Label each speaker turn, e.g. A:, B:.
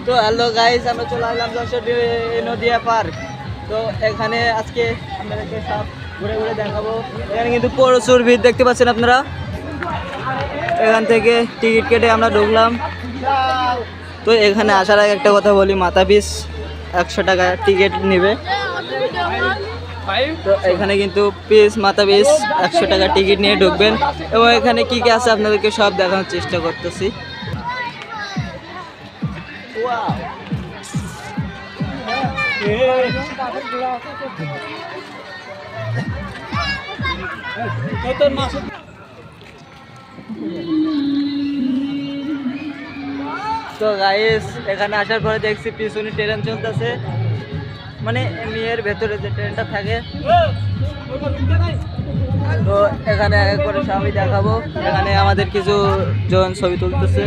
A: তো hello guys, আমরা চলে আসলাম যশোর নদিয়া পার্ক। তো এখানে আজকে আপনাদেরকে সব ঘুরে ঘুরে দেখাবো। এখানে কিন্তু প্রচুর ভিড় দেখতে পাচ্ছেন আপনারা। এখান থেকে টিকিট কেটে আমরা ঢুকলাম। তো এখানে আসার আগে একটা কথা বলি, মাথা পিস 100 টাকা টিকিট নেবে। তো এখানে কিন্তু মাথা পিস 100 টাকা টিকিট নিয়ে ঢুকবেন। এবং এখানে কি কি আছে আপনাদেরকে সব দেখানোর চেষ্টা করতেছি। তো গাইস, এখানে আসার পরে দেখছি পিছনে ট্রেন চলতেছে, মানে মেয়ের ভেতরে যে ট্রেনটা থাকে। তো এখানে এক করে সবই দেখাবো। এখানে আমাদের কিছু জন ছবি তুলতেছে।